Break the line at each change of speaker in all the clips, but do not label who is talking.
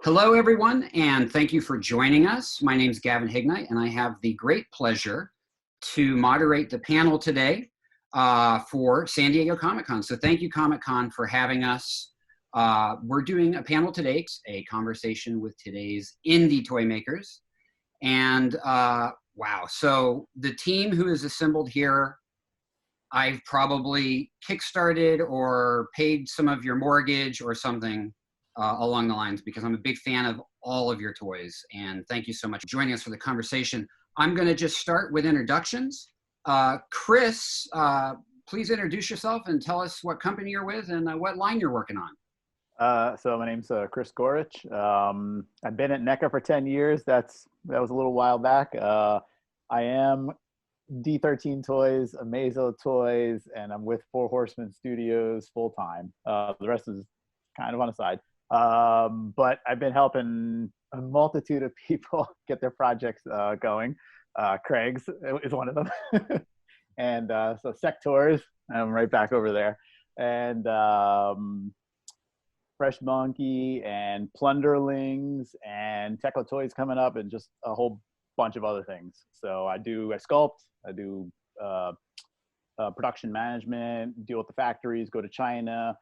Hello, everyone, and thank you for joining us. My name is Gavin Hignight, and I have the great pleasure to moderate the panel today for San Diego Comic-Con. So thank you, Comic-Con, for having us. We're doing a panel today, a conversation with today's indie toy makers. And wow, so the team who is assembled here, I've probably kickstarted or paid some of your mortgage or something along the lines, because I'm a big fan of all of your toys. And thank you so much for joining us for the conversation. I'm going to just start with introductions. Chris, please introduce yourself and tell us what company you're with and what line you're working on.
So my name's Chris Gawrych. I've been at NECA for 10 years. That was a little while back. I am D13 Toys, Amazo Toys, and I'm with Four Horsemen Studios full time. The rest is kind of on the side. But I've been helping a multitude of people get their projects going. Craig's is one of them. And so Sectaurs, I'm right back over there. And Fresh Monkey and Plunderlings and Techo Toys coming up, and just a whole bunch of other things. So I sculpt, I do production management, deal with the factories, go to China,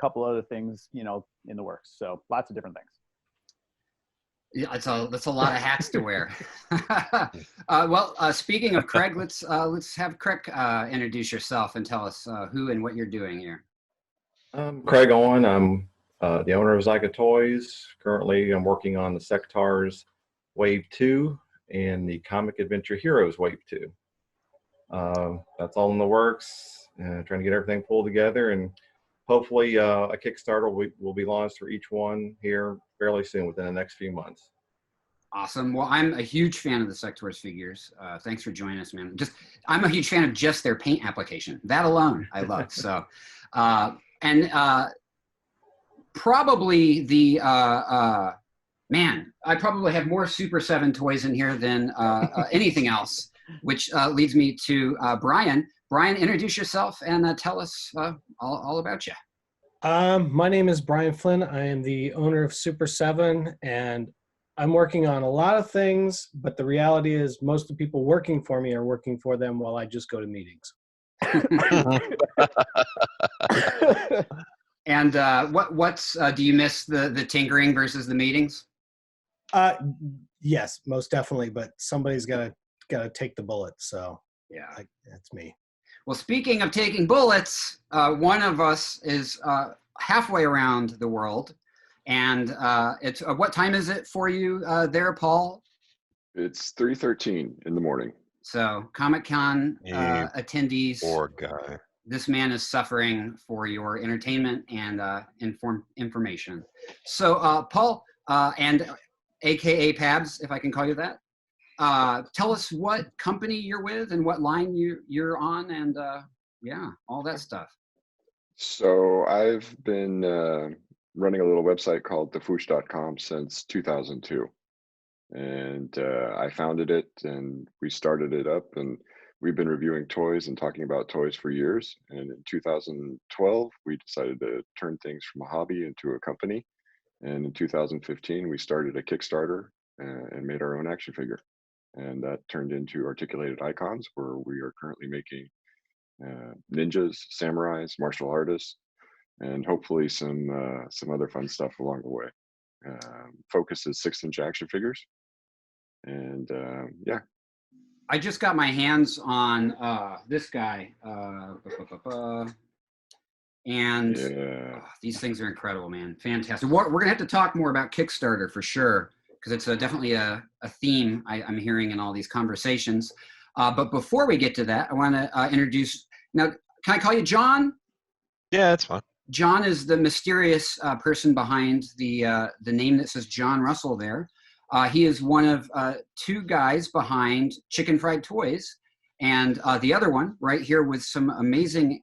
couple other things, you know, in the works. So lots of different things.
Yeah, that's a lot of hats to wear. Well, speaking of Craig, let's have Craig introduce yourself and tell us who and what you're doing here.
I'm Craig Owen. I'm the owner of Zica Toys. Currently, I'm working on the Sectaurs Wave 2 and the Comic Adventure Heroes Wave 2. That's all in the works. Trying to get everything pulled together, and hopefully a Kickstarter will be launched for each one here fairly soon, within the next few months. Awesome.
Well, I'm a huge fan of the Sectaurs figures. Thanks for joining us, man. I'm a huge fan of just their paint application. That alone, I love. So, and probably the man, I probably have more Super 7 toys in here than anything else, which leads me to Brian. Brian, introduce yourself and tell us all about you.
My name is Brian Flynn. I am the owner of Super 7, and I'm working on a lot of things, but the reality is most of the people working for me are working for them while I just go to meetings.
And do you miss the tinkering versus the meetings?
Yes, most definitely, but somebody's got to take the bullet, so
yeah,
that's me.
Well, speaking of taking bullets, one of us is halfway around the world, and it's what time is it for you there, Paul?
It's 3:13 in the morning.
So Comic-Con attendees.
Poor guy.
This man is suffering for your entertainment and information. So Paul and AKA Pabs, if I can call you that. Tell us what company you're with and what line you're on, and yeah, all that stuff.
So I've been running a little website called thefwoosh.com since 2002. And I founded it, and we started it up, and we've been reviewing toys and talking about toys for years. And in 2012, we decided to turn things from a hobby into a company. And in 2015, we started a Kickstarter and made our own action figure. And that turned into articulated icons, where we are currently making ninjas, samurais, martial artists, and hopefully some other fun stuff along the way. Focus is 6-inch action figures. And yeah.
I just got my hands on this guy. And
yeah.
These things are incredible, man. Fantastic. We're going to have to talk more about Kickstarter for sure, because it's definitely a theme I'm hearing in all these conversations. But before we get to that, I want to introduce, now, can I call you John?
Yeah, that's fine.
John is the mysterious person behind the name that says John Russell there. He is one of 2 guys behind Chicken Fried Toys, and the other one right here with some amazing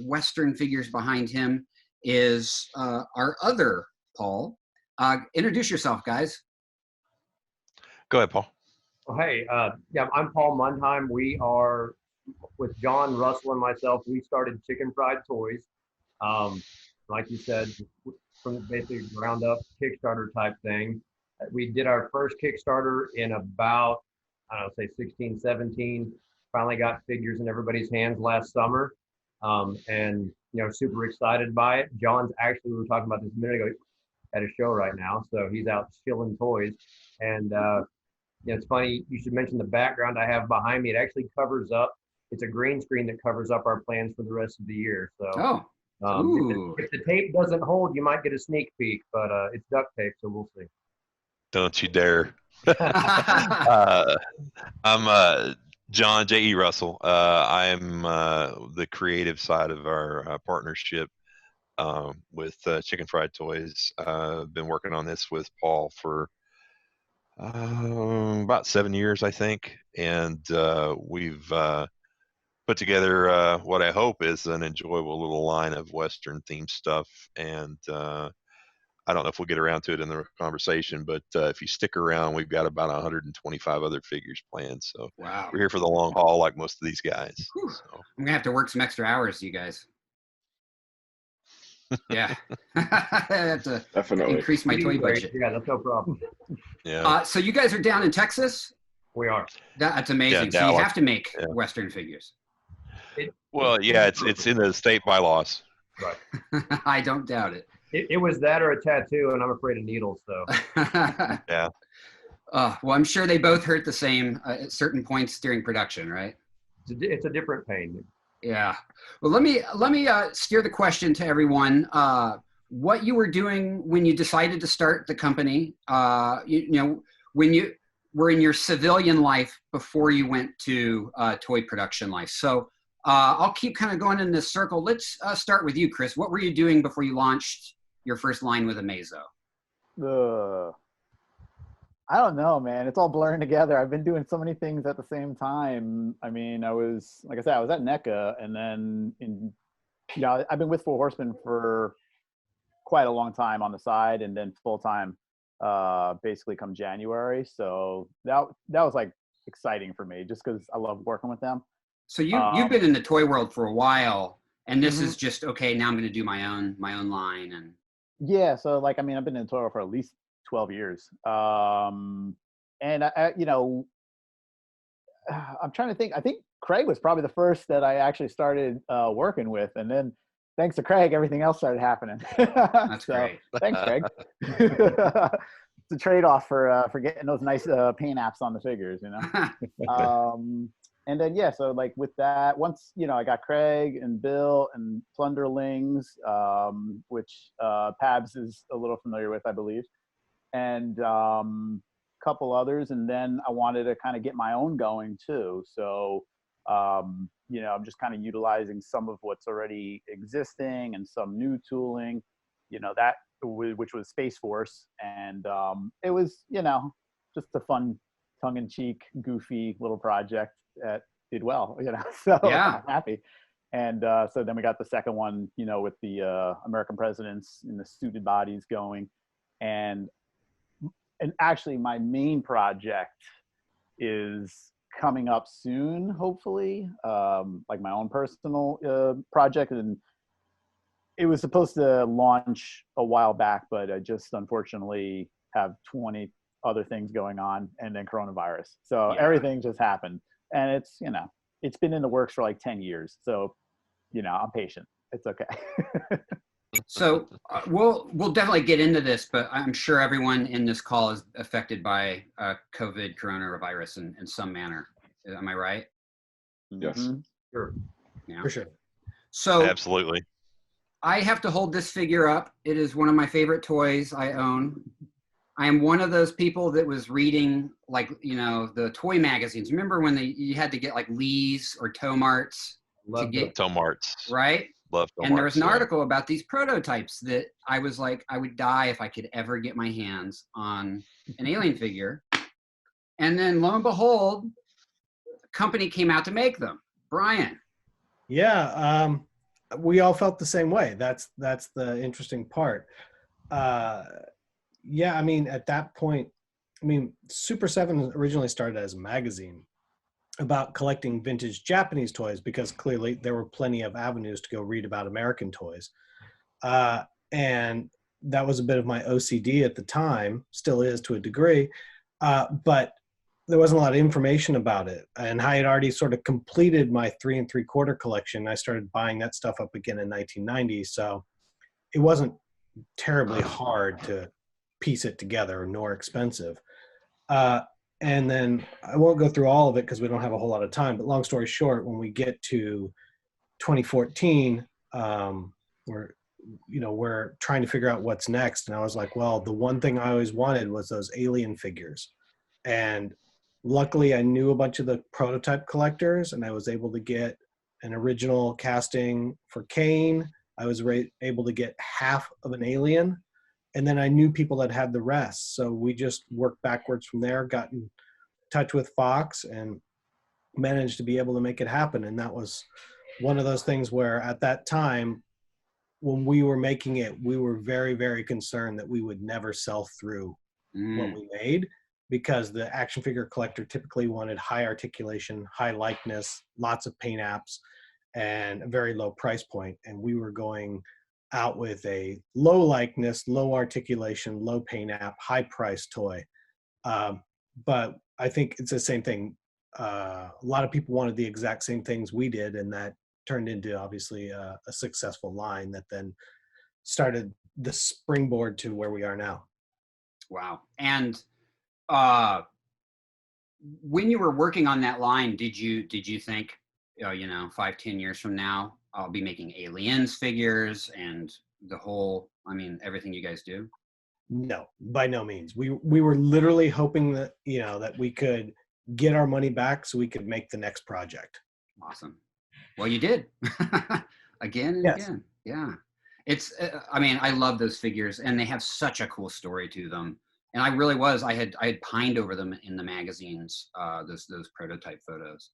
Western figures behind him is our other Paul. Introduce yourself, guys.
Go ahead, Paul.
Well, hey, yeah, I'm Paul Mundheim. We are, with John, Russell, and myself, we started Chicken Fried Toys. like you said, from basically ground up Kickstarter type thing. We did our first Kickstarter in about, I don't know, say 16, 17. Finally got figures in everybody's hands last summer. And, super excited by it. John's actually, we were talking about this a minute ago, at a show right now. So he's out shilling toys. And, it's funny, you should mention the background I have behind me. It actually covers up, it's a green screen that covers up our plans for the rest of the year. So if the tape doesn't hold, you might get a sneak peek, but it's duct tape, so we'll see.
Don't you dare. I'm John J.E. Russell. I'm the creative side of our partnership with Chicken Fried Toys. Been working on this with Paul for about 7 years, I think, and we've put together what I hope is an enjoyable little line of Western themed stuff. And I don't know if we'll get around to it in the conversation, but if you stick around, we've got about 125 other figures planned. So
wow,
we're here for the long haul, like most of these guys. So.
I'm gonna have to work some extra hours, you guys. Yeah, I have to
Definitely
increase my toy budget.
Yeah, that's no problem.
Yeah.
So you guys are down in Texas?
We are.
That's amazing.
Yeah,
so you
Dallas.
have to make Western figures.
Well, yeah, it's in the state bylaws.
Right.
I don't doubt it.
It was that or a tattoo, and I'm afraid of needles. So.
Yeah.
Well, I'm sure they both hurt the same at certain points during production, right?
It's a different pain.
Yeah. Well, let me steer the question to everyone. What you were doing when you decided to start the company? When you were in your civilian life before you went to toy production life. So I'll keep kind of going in this circle. Let's start with you, Chris. What were you doing before you launched your first line with Amazo?
I don't know, man. It's all blurring together. I've been doing so many things at the same time. I mean, I was at NECA, and then I've been with Four Horsemen for quite a long time on the side, and then full time, basically come January. So that was like exciting for me, just because I love working with them.
So you've been in the toy world for a while, and this is just okay. Now I'm going to do my own line, and
yeah. So I've been in the toy world for at least 12 years. And I'm trying to think. I think Craig was probably the first that I actually started working with, and then thanks to Craig, everything else started happening.
That's great.
Thanks, Craig. It's a trade-off for getting those nice paint apps on the figures, And then so with that, once I got Craig and Bill and Plunderlings, which Pabs is a little familiar with, I believe, and a couple others, and then I wanted to kind of get my own going too. So I'm just kind of utilizing some of what's already existing and some new tooling, which was Space Force, and it was just a fun, tongue-in-cheek, goofy little project that did well, so
yeah.
I'm happy. And so then we got the second one, with the American presidents in the suited bodies going, and actually my main project is coming up soon, hopefully, like my own personal project, and it was supposed to launch a while back, but I just unfortunately have 20 other things going on, and then coronavirus. So everything just happened, and it's it's been in the works for like 10 years. So I'm patient. It's okay.
So we'll definitely get into this, but I'm sure everyone in this call is affected by COVID coronavirus in some manner. Am I right?
Yes.
Mm-hmm.
Sure.
Yeah.
For sure.
So
Absolutely.
I have to hold this figure up. It is one of my favorite toys I own. I am one of those people that was reading the toy magazines. Remember when you had to get like Lee's or Tomarts to get
Tomarts.
right?
Love Tomarts.
And there was an article about these prototypes that I was like, I would die if I could ever get my hands on an alien figure. And then lo and behold, a company came out to make them. Brian.
Yeah, we all felt the same way. That's the interesting part. Yeah, I mean, at that point, Super 7 originally started as a magazine about collecting vintage Japanese toys, because clearly there were plenty of avenues to go read about American toys. And that was a bit of my OCD at the time, still is to a degree, but there wasn't a lot of information about it. And I had already sort of completed my 3 3/4 collection. I started buying that stuff up again in 1990. So it wasn't terribly hard to piece it together, nor expensive. And then I won't go through all of it because we don't have a whole lot of time, but long story short, when we get to 2014, we're trying to figure out what's next. And I was like, well, the one thing I always wanted was those alien figures. And luckily I knew a bunch of the prototype collectors, and I was able to get an original casting for Kane. I was able to get half of an alien, and then I knew people that had the rest. So we just worked backwards from there, got in touch with Fox, and managed to be able to make it happen. And that was one of those things where at that time, when we were making it, we were very, very concerned that we would never sell through what we made, because the action figure collector typically wanted high articulation, high likeness, lots of paint apps, and a very low price point. And we were going out with a low likeness, low articulation, low paint app, high price toy. But I think it's the same thing. A lot of people wanted the exact same things we did, and that turned into obviously a successful line that then started the springboard to where we are now.
Wow. And when you were working on that line, did you think, 5-10 years from now, I'll be making aliens figures and everything you guys do?
No, by no means. We were literally hoping that, that we could get our money back so we could make the next project.
Awesome. Well, you did. Again and again. Yeah. It's, I love those figures, and they have such a cool story to them. And I had pined over them in the magazines, those prototype photos.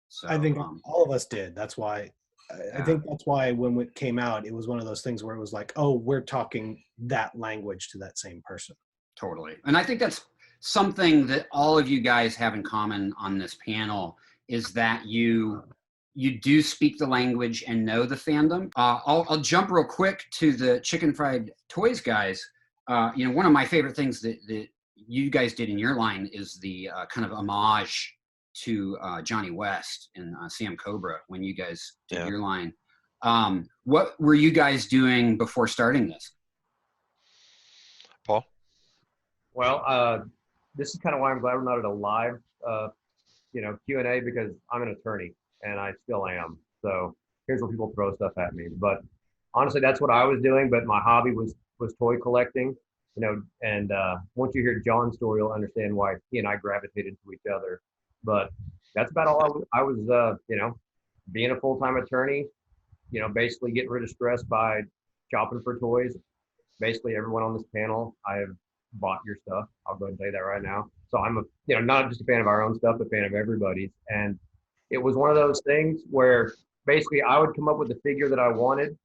So
I think all of us did. That's why, I think that's why when it came out, it was one of those things where it was like, oh, we're talking that language to that same person.
Totally. And I think that's something that all of you guys have in common on this panel, is that you do speak the language and know the fandom. I'll jump real quick to the Chicken Fried Toys guys. One of my favorite things that you guys did in your line is the kind of homage to Johnny West and Sam Cobra when you guys did your line. What were you guys doing before starting this?
Paul?
Well, this is kind of why I'm glad we're not at a live, Q&A, because I'm an attorney, and I still am. So here's where people throw stuff at me. But honestly, that's what I was doing. But my hobby was toy collecting, and once you hear John's story, you'll understand why he and I gravitated to each other. But that's about all I was, being a full-time attorney, basically getting rid of stress by shopping for toys. Basically everyone on this panel, I have bought your stuff. I'll go ahead and say that right now. So I'm not just a fan of our own stuff, but a fan of everybody's. And it was one of those things where basically I would come up with the figure that I wanted,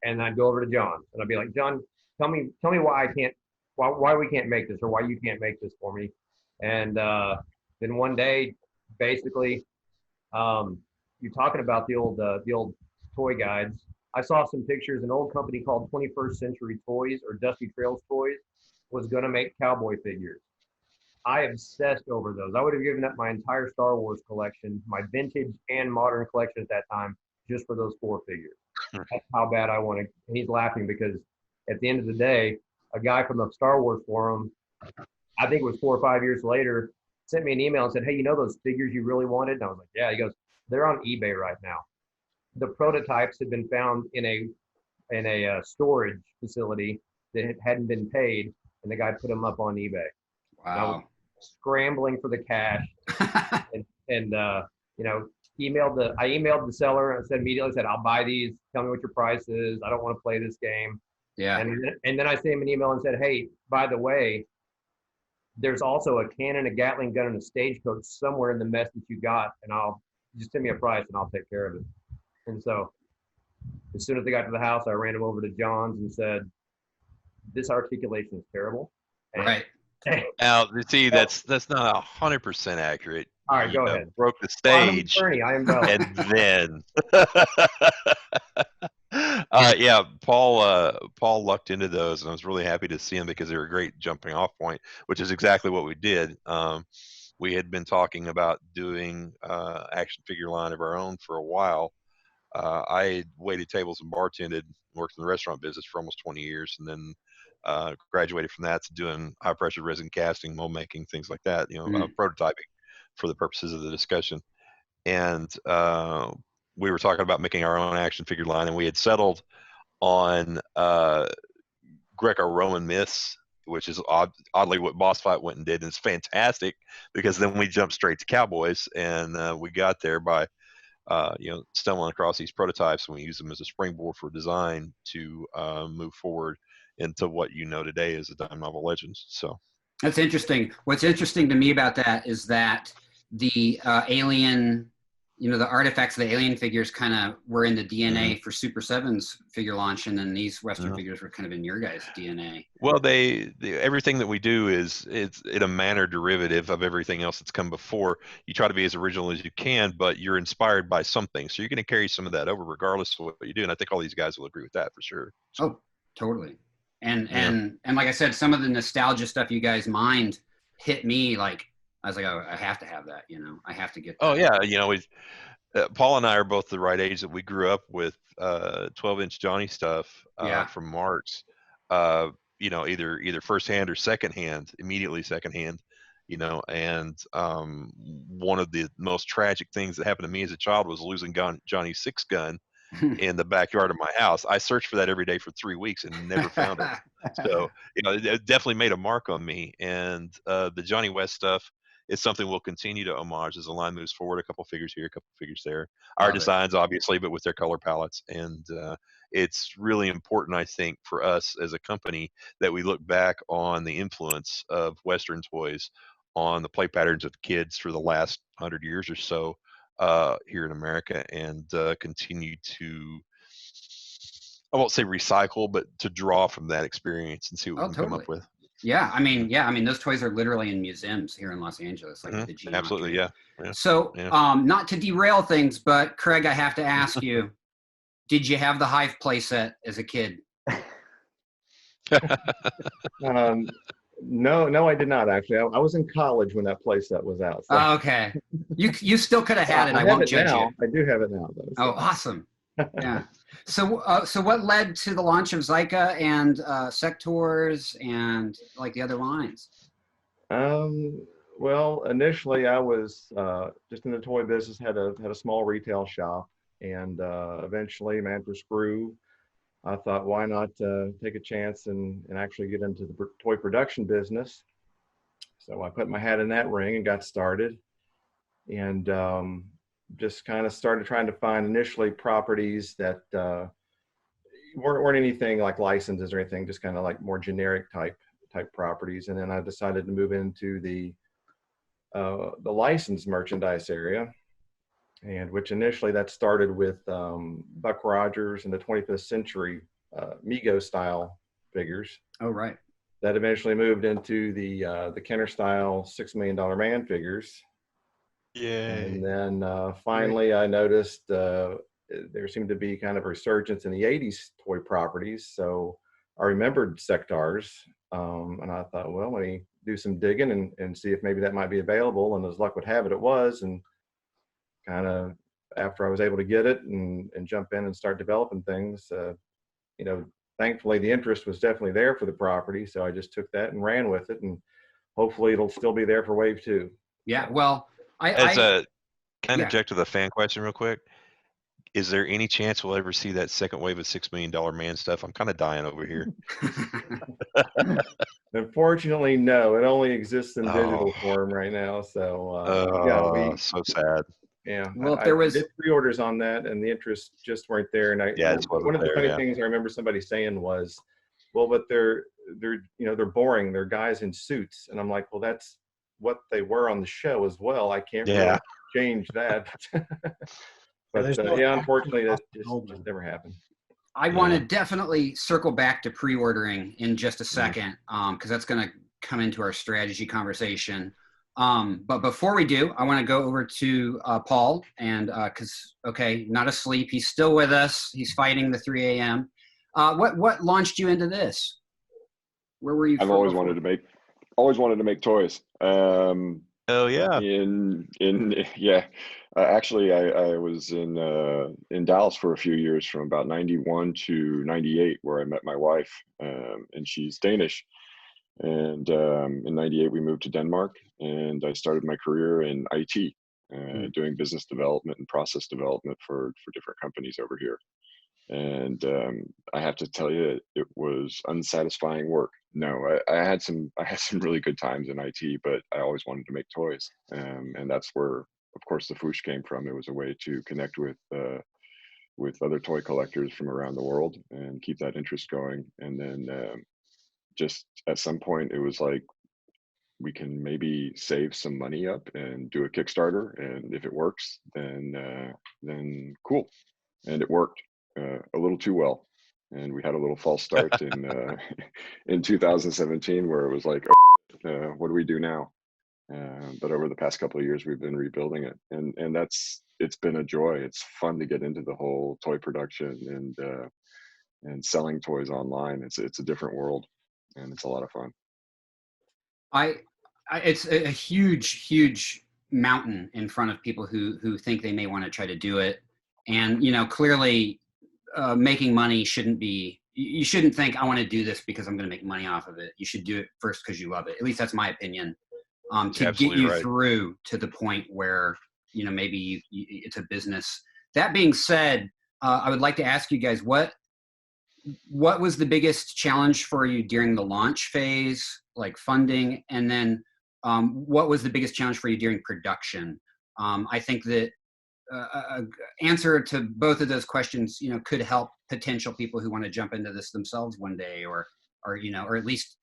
and I'd go over to John and I'd be like, John, tell me why why we can't make this, or why you can't make this for me. And then one day, basically, you're talking about the old toy guides. I saw some pictures. An old company called 21st Century Toys, or Dusty Trails Toys, was going to make cowboy figures. I obsessed over those. I would have given up my entire Star Wars collection, my vintage and modern collection at that time, just for those 4 figures. That's how bad I wanted. And he's laughing because at the end of the day, a guy from the Star Wars forum, I think it was 4 or 5 years later, sent me an email and said, hey, those figures you really wanted? And I was like, yeah. He goes, they're on eBay right now. The prototypes had been found in a storage facility that hadn't been paid, and the guy put them up on eBay.
Wow.
I was scrambling for the cash, and I emailed the seller and said, I'll buy these. Tell me what your price is. I don't want to play this game.
Yeah.
And then I sent him an email and said, hey, by the way, there's also a cannon, a Gatling gun, and a stagecoach somewhere in the mess that you got, and I'll just send me a price and I'll take care of it. And so as soon as they got to the house, I ran them over to John's and said, this articulation is terrible. And,
right.
Now, see, that's not 100% accurate.
All right, go ahead.
Broke the stage.
I am done.
And then Yeah, Paul lucked into those, and I was really happy to see them because they were a great jumping off point, which is exactly what we did. We had been talking about doing action figure line of our own for a while. I had waited tables and bartended, worked in the restaurant business for almost 20 years, and then graduated from that to doing high pressure resin casting, mold making, things like that. Prototyping for the purposes of the discussion. And we were talking about making our own action figure line, and we had settled on Greco-Roman myths, which is oddly what Boss Fight went and did, and it's fantastic because then we jumped straight to cowboys, and we got there by stumbling across these prototypes, and we use them as a springboard for design to move forward into what today is the Dime Novel Legends. So
that's interesting. What's interesting to me about that is that the alien, the artifacts of the alien figures kind of were in the DNA for Super 7's figure launch, and then these Western figures were kind of in your guys' DNA.
Well, everything that we do it's in a manner derivative of everything else that's come before. You try to be as original as you can, but you're inspired by something, so you're going to carry some of that over regardless of what you do. And I think all these guys will agree with that for sure.
Oh, totally. And like I said, some of the nostalgia stuff you guys mined hit me. Like I was like, oh, I have to have that. I have to get that.
Oh yeah, Paul and I are both the right age that we grew up with 12-inch Johnny stuff from Marks. Either firsthand or secondhand, immediately secondhand. And one of the most tragic things that happened to me as a child was losing Johnny's 6 gun in the backyard of my house. I searched for that every day for 3 weeks and never found it. So it definitely made a mark on me. And the Johnny West stuff is something we'll continue to homage as the line moves forward. A couple figures here, a couple figures there. Our designs, obviously, but with their color palettes. And it's really important, I think, for us as a company that we look back on the influence of Western toys on the play patterns of kids for the last 100 years or so here in America, and continue to, I won't say recycle, but to draw from that experience and see what we can come up with.
Yeah, I mean, those toys are literally in museums here in Los Angeles, like the Geon.
Absolutely, yeah.
So, not to derail things, but Craig, I have to ask you, did you have the Hive playset as a kid?
No, I did not actually. I was in college when that playset was out. So.
Oh, okay. You still could have had it. I won't judge you.
I do have it now, though. So.
Oh, awesome. Yeah. So what led to the launch of Zica and Sectaurs and like the other lines?
Well, initially I was just in the toy business, had a small retail shop, and eventually matters grew. I thought, why not take a chance and actually get into the toy production business? So I put my hat in that ring and got started, and just kind of started trying to find initially properties that weren't anything like licenses or anything, just kind of like more generic type properties. And then I decided to move into the licensed merchandise area, and which initially that started with Buck Rogers and the 25th Century Mego style figures.
Oh, right.
That eventually moved into the Kenner style $6 Million Man figures.
Yay.
And then finally I noticed there seemed to be kind of a resurgence in the 80s toy properties. So I remembered Sectaurs, and I thought, well, let me do some digging and see if maybe that might be available. And as luck would have it, it was. And kind of after I was able to get it and jump in and start developing things, thankfully the interest was definitely there for the property. So I just took that and ran with it, and hopefully it'll still be there for wave 2.
Yeah. Well,
Can I interject with a fan question real quick? Is there any chance we'll ever see that second wave of $6 Million Man stuff? I'm kind of dying over here.
Unfortunately, no. It only exists in digital form right now. So
so sad.
Yeah.
Well,
I did pre-orders on that, and the interest just weren't there. And one of the funny things I remember somebody saying was, "Well, but they're boring. They're guys in suits," and I'm like, "Well, that's what they were on the show as well. I can't really change that." But unfortunately, that just never happened.
I want to definitely circle back to pre-ordering in just a second, because that's going to come into our strategy conversation. But before we do, I want to go over to Paul, and okay, not asleep. He's still with us. He's fighting the 3 a.m. What launched you into this? Where were you?
I've always wanted to make toys.
Oh yeah.
Yeah. Actually, I was in Dallas for a few years, from about 91 to 98, where I met my wife, and she's Danish. And in 98, we moved to Denmark, and I started my career in IT, doing business development and process development for different companies over here. And I have to tell you, it was unsatisfying work. No, I had some really good times in IT, but I always wanted to make toys, and that's where, of course, the Fwoosh came from. It was a way to connect with other toy collectors from around the world and keep that interest going. And then just at some point, it was like, we can maybe save some money up and do a Kickstarter, and if it works, then cool. And it worked a little too well, and we had a little false start in 2017, where it was like, oh, what do we do now? But over the past couple of years, we've been rebuilding it, and it's been a joy. It's fun to get into the whole toy production and selling toys online. It's a different world, and it's a lot of fun.
It's a huge mountain in front of people who think they may want to try to do it. And, clearly making money shouldn't be, you shouldn't think, I want to do this because I'm going to make money off of it. You should do it first because you love it. At least that's my opinion, to get you through to the point where, maybe it's a business. That being said, I would like to ask you guys, what was the biggest challenge for you during the launch phase, like funding? And then what was the biggest challenge for you during production? I think that answer to both of those questions, could help potential people who want to jump into this themselves one day, or at least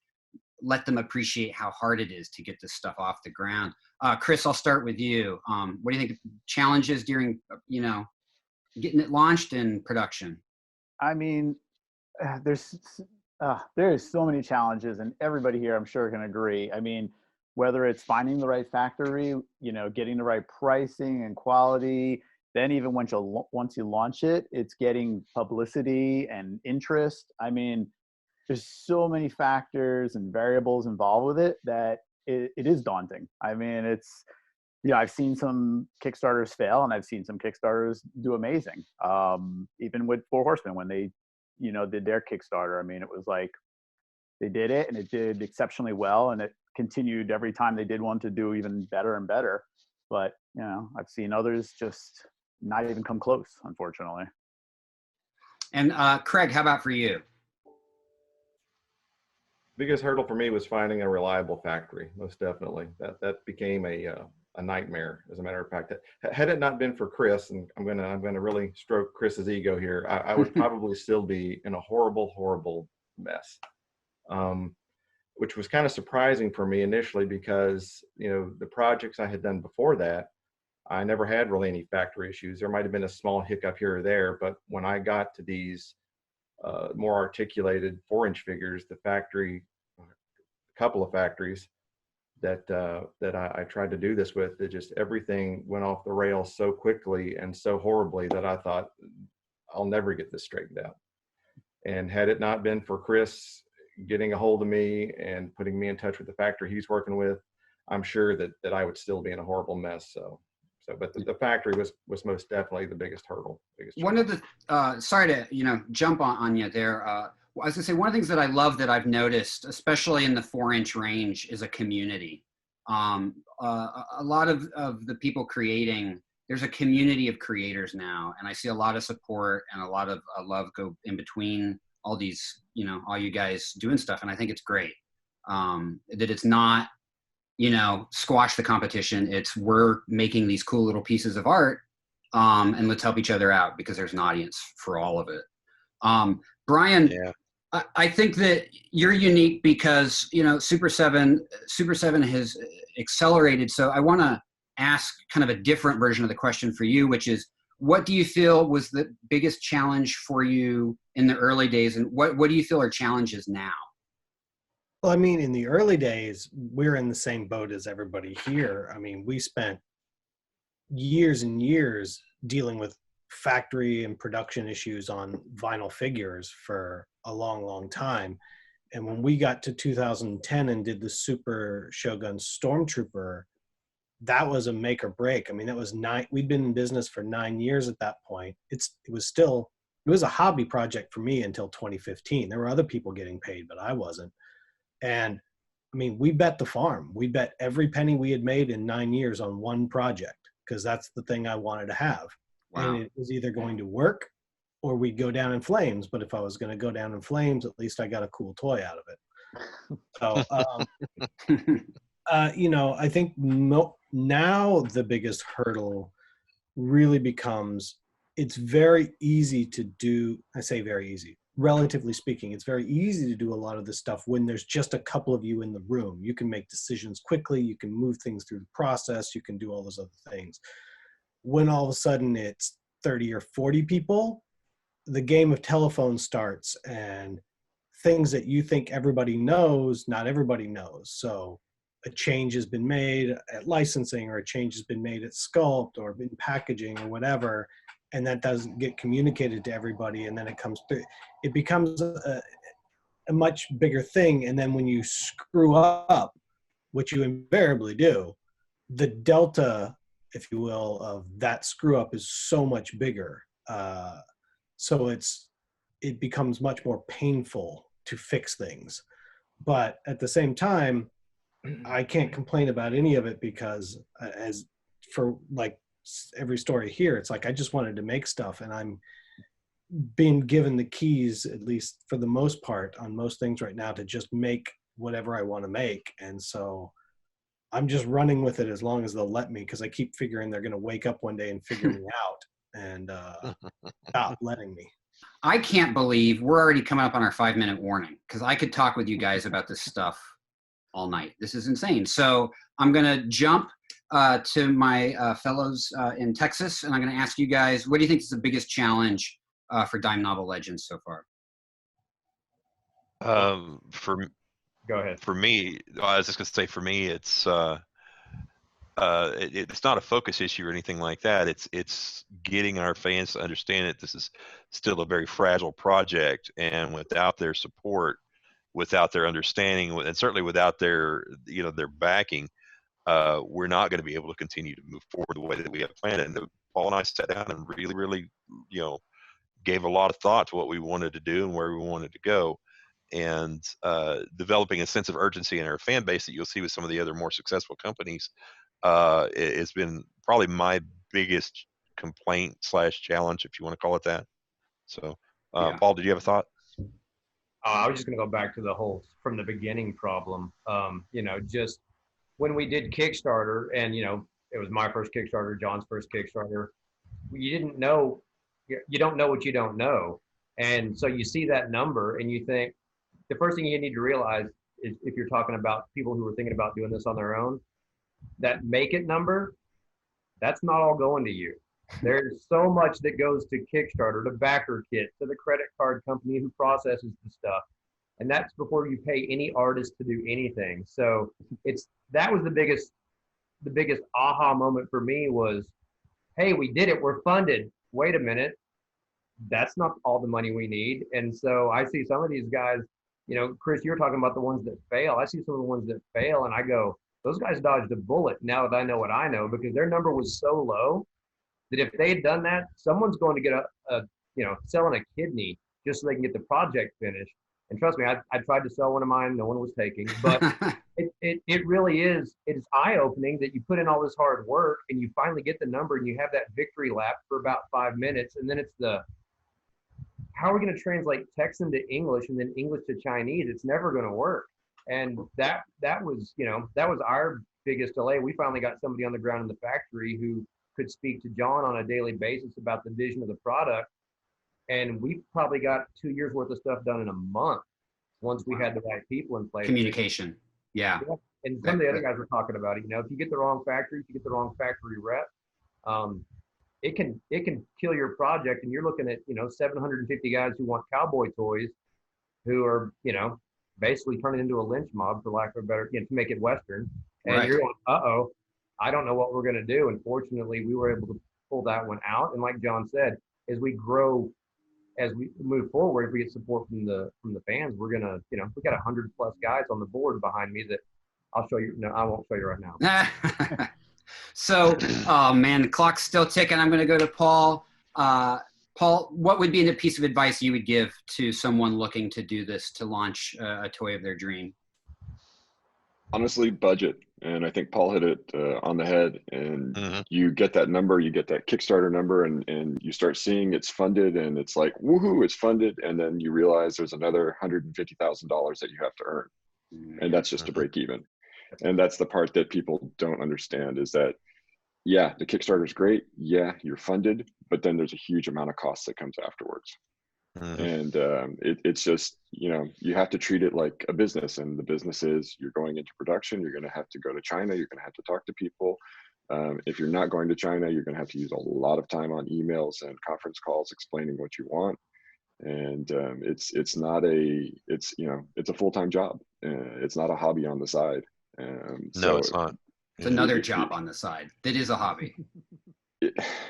let them appreciate how hard it is to get this stuff off the ground. Chris, I'll start with you. What do you think the challenges during, getting it launched in production?
I mean, there is so many challenges, and everybody here, I'm sure, can agree. I mean, whether it's finding the right factory, getting the right pricing and quality, then even once you launch it, it's getting publicity and interest. I mean, there's so many factors and variables involved with it that it is daunting. I mean, it's, I've seen some Kickstarters fail, and I've seen some Kickstarters do amazing. Even with Four Horsemen, when they, did their Kickstarter, I mean, it was like they did it and it did exceptionally well, and it continued every time they did one to do even better and better. But, I've seen others just not even come close, unfortunately.
And Craig, how about for you?
Biggest hurdle for me was finding a reliable factory. Most definitely, that became a nightmare. As a matter of fact, had it not been for Chris, and I'm gonna really stroke Chris's ego here, I would probably still be in a horrible mess. Which was kind of surprising for me initially, because the projects I had done before that, I never had really any factory issues. There might have been a small hiccup here or there, but when I got to these more articulated 4-inch figures, a couple of factories that I tried to do this with, everything went off the rails so quickly and so horribly that I thought, I'll never get this straightened out. And had it not been for Chris getting a hold of me and putting me in touch with the factory he's working with, I'm sure that I would still be in a horrible mess. But the factory was most definitely the biggest hurdle.
One of the, sorry to, jump on you there. I was gonna say, one of the things that I love that I've noticed, especially in the 4-inch range, is a community. A lot of the people creating, there's a community of creators now, and I see a lot of support and a lot of love go in between all these, all you guys doing stuff. And I think it's great that it's not, squash the competition. It's, we're making these cool little pieces of art, and let's help each other out, because there's an audience for all of it. Brian, yeah. I think that you're unique because, Super 7 has accelerated. So I want to ask kind of a different version of the question for you, which is, what do you feel was the biggest challenge for you in the early days, and what do you feel are challenges now?
Well, I mean, in the early days, we're in the same boat as everybody here. I mean, we spent years and years dealing with factory and production issues on vinyl figures for a long, long time. And when we got to 2010 and did the Super Shogun Stormtrooper, that was a make or break. I mean, that was we'd been in business for 9 years at that point. It was a hobby project for me until 2015. There were other people getting paid, but I wasn't. And I mean, we bet the farm. We bet every penny we had made in 9 years on one project, because that's the thing I wanted to have. Wow. And it was either going to work or we'd go down in flames. But if I was going to go down in flames, at least I got a cool toy out of it. So, you know, I think now the biggest hurdle really becomes, it's very easy to do. I say very easy. Relatively speaking, it's very easy to do a lot of this stuff when there's just a couple of you in the room. You can make decisions quickly. You can move things through the process. You can do all those other things. When all of a sudden it's 30 or 40 people, the game of telephone starts, and things that you think everybody knows, not everybody knows. So a change has been made at licensing, or a change has been made at sculpt or in packaging or whatever, and that doesn't get communicated to everybody, and then it comes through. It becomes a much bigger thing, and then when you screw up, which you invariably do, the delta, if you will, of that screw up is so much bigger. So it becomes much more painful to fix things. But at the same time, I can't complain about any of it, because as for like every story here, it's like I just wanted to make stuff, and I'm being given the keys, at least for the most part, on most things right now, to just make whatever I want to make. And so I'm just running with it as long as they'll let me, because I keep figuring they're going to wake up one day and figure me out and stop letting me.
I can't believe we're already coming up on our 5-minute warning, because I could talk with you guys about this stuff all night. This is insane. So I'm going to jump to my fellows in Texas, and I'm going to ask you guys, what do you think is the biggest challenge for Dime Novel Legends so far?
Go ahead.
For me, I was just going to say, for me, it's not a focus issue or anything like that. It's getting our fans to understand that this is still a very fragile project, and without their support, without their understanding, and certainly without their backing, we're not going to be able to continue to move forward the way that we have planned. And Paul and I sat down and really, gave a lot of thought to what we wanted to do and where we wanted to go, and developing a sense of urgency in our fan base that you'll see with some of the other more successful companies. It's been probably my biggest complaint / challenge, if you want to call it that. So, yeah. Paul, did you have a thought?
I was just going to go back to the whole from the beginning problem. Just when we did Kickstarter, and it was my first Kickstarter, John's first Kickstarter. You don't know what you don't know, and so you see that number, and you think the first thing you need to realize is, if you're talking about people who are thinking about doing this on their own, that make it number, that's not all going to you. There's so much that goes to Kickstarter, to backer kit, to the credit card company who processes the stuff. And that's before you pay any artist to do anything. So that was the biggest aha moment for me was, hey, we did it, we're funded. Wait a minute, that's not all the money we need. And so I see some of these guys, Chris, you're talking about the ones that fail. I see some of the ones that fail, and I go, those guys dodged a bullet now that I know what I know, because their number was so low that if they had done that, someone's going to get selling a kidney just so they can get the project finished. And trust me, I tried to sell one of mine, no one was taking, but it really is, it's eye-opening that you put in all this hard work and you finally get the number and you have that victory lap for about 5 minutes. And then it's how are we going to translate text into English and then English to Chinese? It's never going to work. And that was our biggest delay. We finally got somebody on the ground in the factory who could speak to John on a daily basis about the vision of the product. And we probably got 2 years worth of stuff done in a month once we had the right people in place.
Communication. Yeah.
And some of the other guys were talking about it. If you get the wrong factory, if you get the wrong factory rep, it can kill your project. And you're looking at, 750 guys who want cowboy toys, who are, basically turn it into a lynch mob, for lack of a better, to make it Western. And
Right.
you're going, uh-oh, I don't know what we're going to do. And fortunately, we were able to pull that one out. And like John said, as we grow, as we move forward, if we get support from the fans, we're going to, we got 100+ guys on the board behind me that I'll show you. No, I won't show you right now.
So, oh man, the clock's still ticking. I'm going to go to Paul. Paul, what would be a piece of advice you would give to someone looking to do this, to launch a toy of their dream?
Honestly, budget. And I think Paul hit it on the head. And you get that number, you get that Kickstarter number, and you start seeing it's funded, and it's like, woohoo, it's funded. And then you realize there's another $150,000 that you have to earn. And that's just to break even. And that's the part that people don't understand, is that, yeah, the Kickstarter is great. Yeah, you're funded, but then there's a huge amount of cost that comes afterwards. And it's just, you have to treat it like a business, and the business is, you're going into production, you're going to have to go to China, you're going to have to talk to people. If you're not going to China, you're going to have to use a lot of time on emails and conference calls explaining what you want. And it's a full-time job. It's not a hobby on the side.
No, it's not.
It's another job on the side. That is a hobby.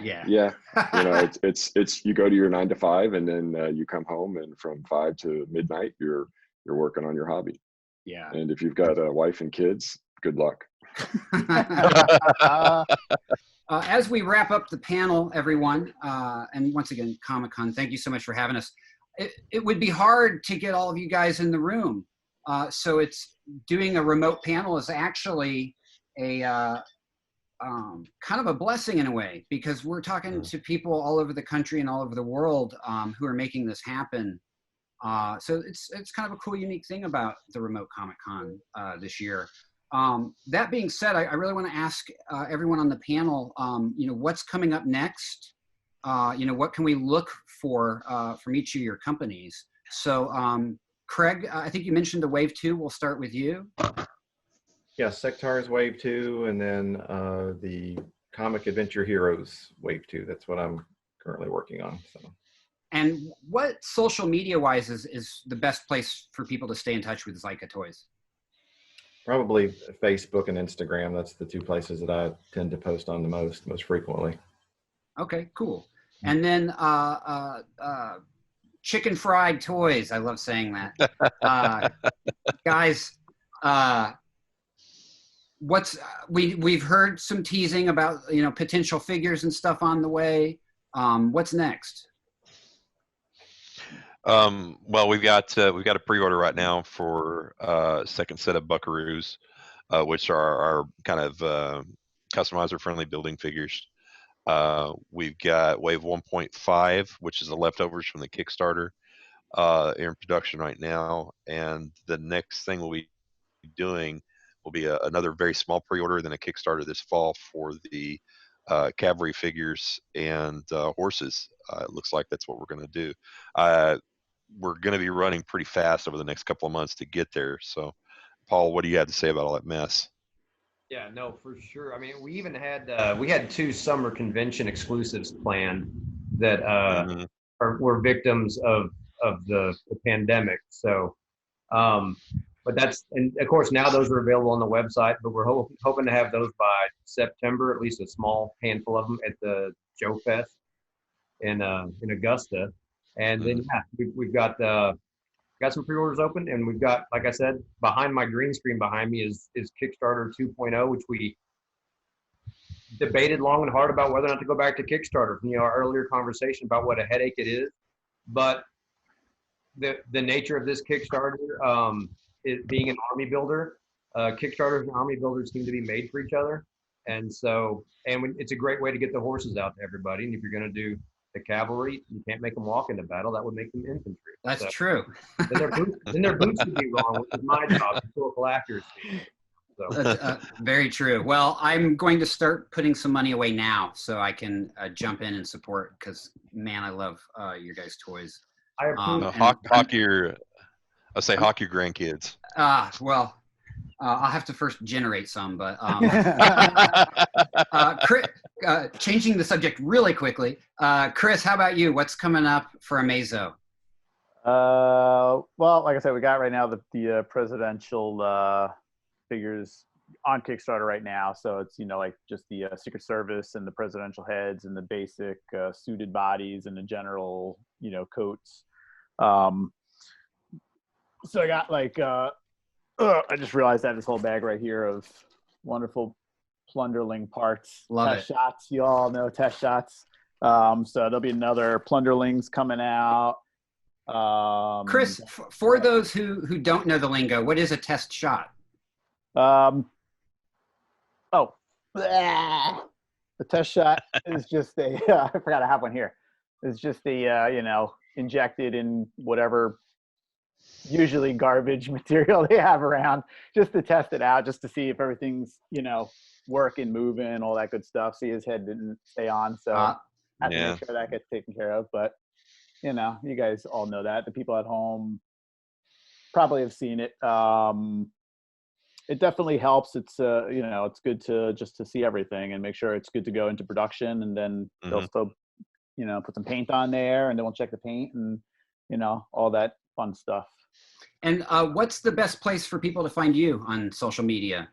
Yeah.
It's you go to your 9 to 5, and then you come home, and from 5 to midnight, you're working on your hobby.
Yeah.
And if you've got a wife and kids, good luck.
As we wrap up the panel, everyone, and once again, Comic-Con, thank you so much for having us. It would be hard to get all of you guys in the room. So it's doing a remote panel is actually a kind of a blessing in a way, because we're talking to people all over the country and all over the world who are making this happen. So it's kind of a cool, unique thing about the remote Comic-Con this year. That being said, I really want to ask everyone on the panel, what's coming up next? What can we look for from each of your companies? So Craig, I think you mentioned the Wave 2. We'll start with you.
Yeah, Sectaurs Wave 2, and then the Comic Adventure Heroes Wave 2. That's what I'm currently working on. So.
And what social media-wise is the best place for people to stay in touch with Zica Toys?
Probably Facebook and Instagram. That's the two places that I tend to post on the most frequently. Okay,
cool. And then Chicken Fried Toys. I love saying that. Guys, we've heard some teasing about potential figures and stuff on the way. What's next?
Well, we've got a pre-order right now for second set of Buckaroos, which are our kind of customizer-friendly building figures. We've got Wave 1.5, which is the leftovers from the Kickstarter, in production right now. And the next thing we'll be doing will be another very small pre-order, then a Kickstarter this fall for the cavalry figures and horses. It looks like that's what we're going to do. We're going to be running pretty fast over the next couple of months to get there. So, Paul, what do you have to say about all that mess?
Yeah, no, for sure. I mean, we even had we had 2 summer convention exclusives planned that were victims of the pandemic. So, but and of course now those are available on the website. But we're hoping to have those by September, at least a small handful of them at the Joe Fest in Augusta. And then we've got some pre-orders open, and we've got, like I said, behind my green screen behind me is Kickstarter 2.0, which we debated long and hard about whether or not to go back to Kickstarter from our earlier conversation about what a headache it is. But the nature of this Kickstarter is being an army builder. Kickstarters and army builders seem to be made for each other, and it's a great way to get the horses out to everybody. And if you're going to do the cavalry, you can't make them walk into battle. That would make them infantry.
That's true.
Then their boots would be wrong, which is my job, historical accuracy. So.
Very true. Well, I'm going to start putting some money away now so I can jump in and support, because, man, I love your guys' toys.
I approve.
Hawk your grandkids.
Well, I'll have to first generate some, but changing the subject really quickly. Chris, how about you? What's coming up for Amazo?
Well, like I said, we got right now the presidential figures on Kickstarter right now. So it's, like just the Secret Service and the presidential heads and the basic suited bodies and the general, coats. So I got like, I just realized I have this whole bag right here of wonderful plunderling parts.
Love
test
it.
shots. You all know test shots. So there'll be another plunderlings coming out.
Chris, for those who don't know the lingo, what is a test shot?
The test shot is just I forgot I have one here. It's just injected in whatever usually garbage material they have around, just to test it out, just to see if everything's, working, moving, all that good stuff. See, his head didn't stay on, so I have to make sure that gets taken care of. But, you guys all know that. The people at home probably have seen it. It definitely helps. It's, it's good to see everything and make sure it's good to go into production. And then they'll still, put some paint on there, and then we'll check the paint and, all that fun stuff.
And what's the best place for people to find you on social media?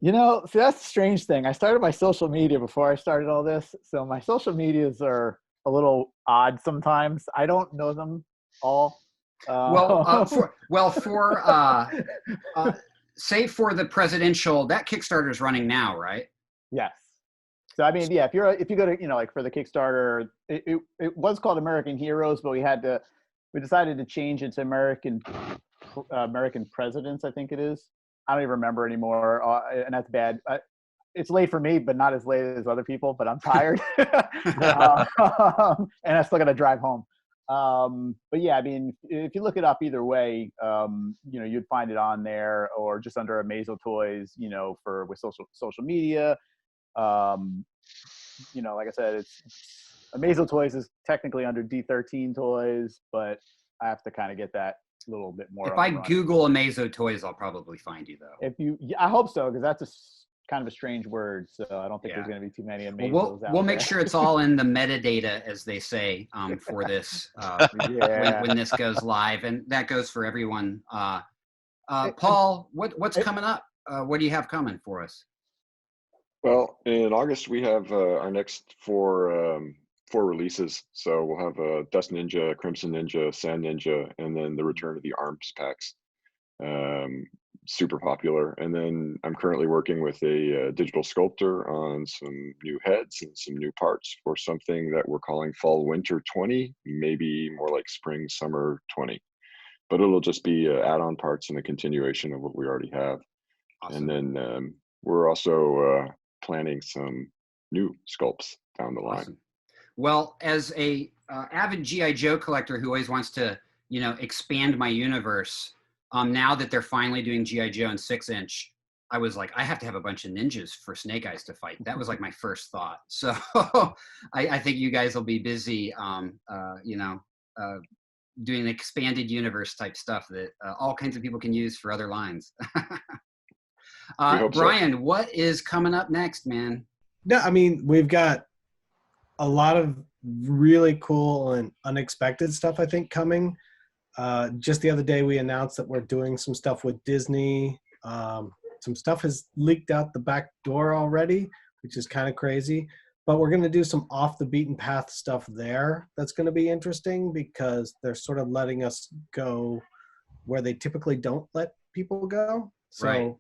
See, that's the strange thing. I started my social media before I started all this. So my social medias are a little odd sometimes. I don't know them all.
Say for the presidential, that Kickstarter is running now, right?
Yes. So, I mean, yeah, if you go to, like for the Kickstarter, it was called American Heroes, but we decided to change it to American Presidents, I think it is. I don't even remember anymore, and that's bad. It's late for me, but not as late as other people, but I'm tired. And I still got to drive home. But yeah, I mean, if you look it up either way, you'd find it on there, or just under Amazo Toys, with social media. Like I said, it's Amazo Toys is technically under D13 Toys, but I have to kind of get that a little bit more.
If I Google Amazo Toys, I'll probably find you though.
I hope so, because that's kind of a strange word, so I don't think there's going to be too many Amazos out
we'll
there.
make sure it's all in the metadata, as they say, for this when this goes live, and that goes for everyone. Paul, what's coming up? What do you have coming for us?
Well, in August we have our next four releases. So we'll have Dust Ninja, Crimson Ninja, Sand Ninja, and then the return of the Arms packs. Super popular. And then I'm currently working with a digital sculptor on some new heads and some new parts for something that we're calling Fall Winter 20, maybe more like Spring Summer 20. But it'll just be add-on parts and a continuation of what we already have. Awesome. And then we're also planning some new sculpts down the line.
Awesome. Well, as a avid G.I. Joe collector who always wants to, expand my universe, now that they're finally doing G.I. Joe in 6-inch, I was like, I have to have a bunch of ninjas for Snake Eyes to fight. That was like my first thought. So I think you guys will be busy, doing expanded universe type stuff that all kinds of people can use for other lines. Brian, what is coming up next, man?
No, I mean, we've got a lot of really cool and unexpected stuff, I think, coming. Just the other day, we announced that we're doing some stuff with Disney. Some stuff has leaked out the back door already, which is kind of crazy. But we're going to do some off the beaten path stuff there. That's going to be interesting because they're sort of letting us go where they typically don't let people go. So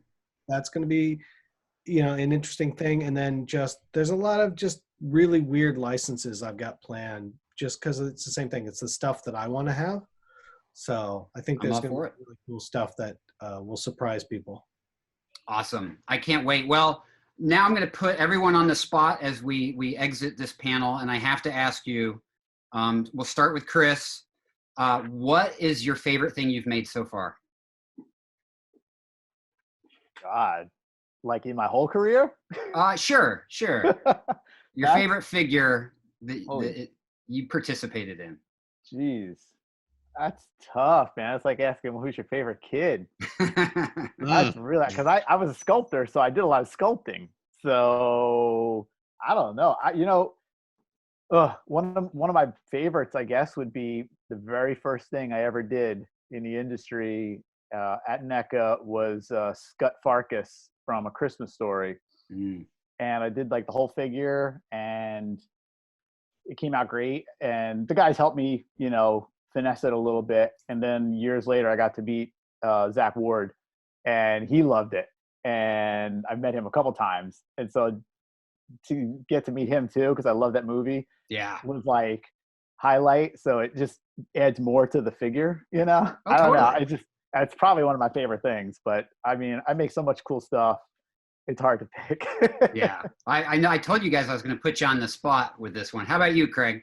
that's going to be, an interesting thing. And then there's a lot of just really weird licenses I've got planned just because it's the same thing. It's the stuff that I want to have. So I think there's going to be really cool stuff that will surprise people. Awesome. I can't wait. Well, now I'm going to put everyone on the spot as we exit this panel. And I have to ask you, we'll start with Chris. What is your favorite thing you've made so far?
God, like in my whole career?
Sure. Your favorite figure that you participated in.
Jeez, that's tough, man. It's like asking, who's your favorite kid? That's really, because I was a sculptor, so I did a lot of sculpting. So I don't know. One of my favorites, I guess, would be the very first thing I ever did in the industry at NECA was Scut Farkas from A Christmas Story.
Mm.
And I did like the whole figure, and it came out great. And the guys helped me, you know, finesse it a little bit. And then years later, I got to meet Zach Ward, and he loved it. And I met him a couple times. And so to get to meet him too, because I love that movie,
Yeah.
was like highlight. So it just adds more to the figure, you know?
Oh,
I don't know.
totally.
It's probably one of my favorite things, but I mean, I make so much cool stuff. It's hard to pick.
Yeah. I know I told you guys I was going to put you on the spot with this one. How about you, Craig?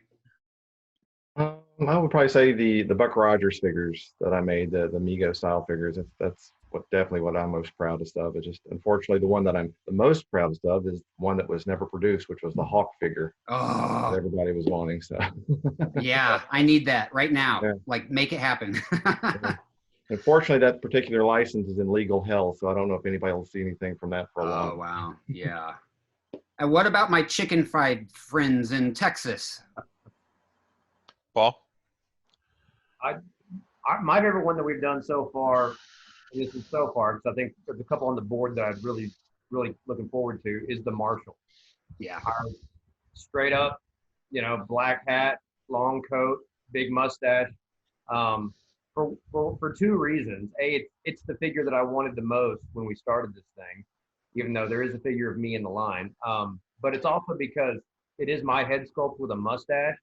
I would probably say the Buck Rogers figures that I made, the Mego style figures. That's definitely what I'm most proudest of. It's just, unfortunately, the one that I'm the most proudest of is one that was never produced, which was the Hawk figure that
Oh,
everybody was wanting. So
yeah. I need that right now.
Yeah.
Like, make it happen.
unfortunately, that particular license is in legal hell, so I don't know if anybody will see anything from that for a
Oh,
while.
wow. Yeah. And what about my chicken fried friends in Texas?
Paul?
My favorite one that we've done so far, and this is so far, because I think there's a couple on the board that I'm really looking forward to, is the Marshall.
Yeah.
Straight up, you know, black hat, long coat, big mustache. For two reasons. It's the figure that I wanted the most when we started this thing, even though there is a figure of me in the line. But it's also because it is my head sculpt with a mustache,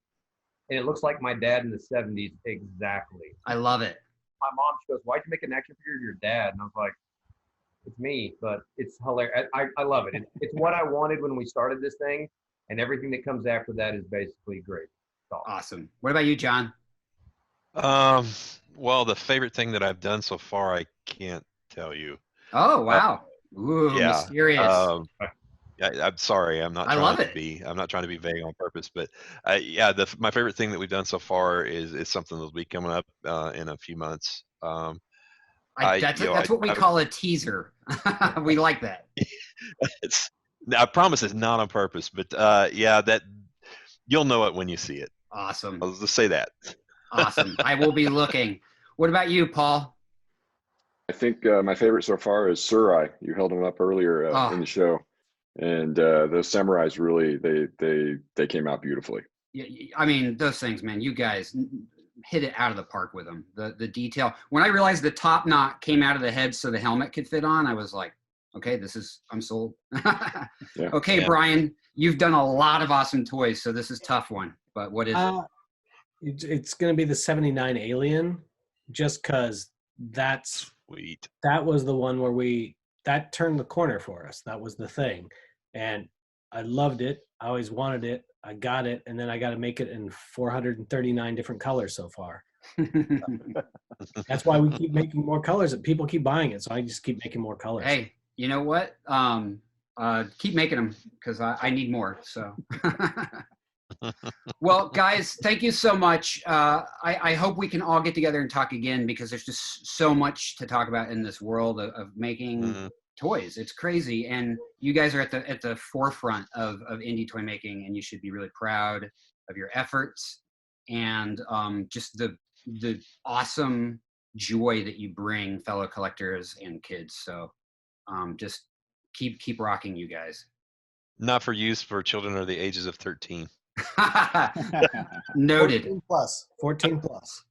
and it looks like my dad in the 70s exactly.
I love it.
My mom, she goes, "Why'd you make an action figure of your dad?" And I was like, "It's me," but it's hilarious. I love it. It's what I wanted when we started this thing, and everything that comes after that is basically great.
Awesome. What about you, John?
Well, the favorite thing that I've done so far, I can't tell you.
Oh, wow. Ooh,
Yeah.
mysterious.
I'm sorry. I'm not
I
trying
love
to
it.
be. I'm not trying to be vague on purpose, but yeah, my favorite thing that we've done so far is something that'll be coming up in a few months.
That's what we call a teaser. We like that.
I promise it's not on purpose, but yeah, that you'll know it when you see it.
Awesome.
I'll just say that.
Awesome. I will be looking. What about you, Paul?
I think my favorite so far is Surai. You held him up earlier in the show, and those samurais really they came out beautifully.
I mean, those things, man. You guys hit it out of the park with them. The detail. When I realized the top knot came out of the head so the helmet could fit on, I was like, okay, I'm sold.
Yeah.
Okay,
Yeah.
Brian, you've done a lot of awesome toys, so this is a tough one. But what is it?
It's going to be the 79 Alien, just because
Sweet.
that was the one where that turned the corner for us. That was the thing. And I loved it. I always wanted it. I got it. And then I got to make it in 439 different colors so far. That's why we keep making more colors, and people keep buying it. So I just keep making more colors.
Hey, you know what? Keep making them, because I need more. So, well, guys, thank you so much. I hope we can all get together and talk again, because there's just so much to talk about in this world of making toys. It's crazy, and you guys are at the forefront of indie toy making, and you should be really proud of your efforts and just the awesome joy that you bring fellow collectors and kids. So just keep rocking, you guys.
Not for use for children under the ages of 13.
Noted.
14 plus.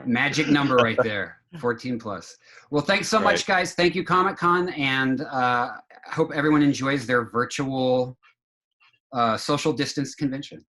Magic number right there. 14 plus. Well, thanks so much, guys. Thank you, Comic-Con, and I hope everyone enjoys their virtual social distance convention.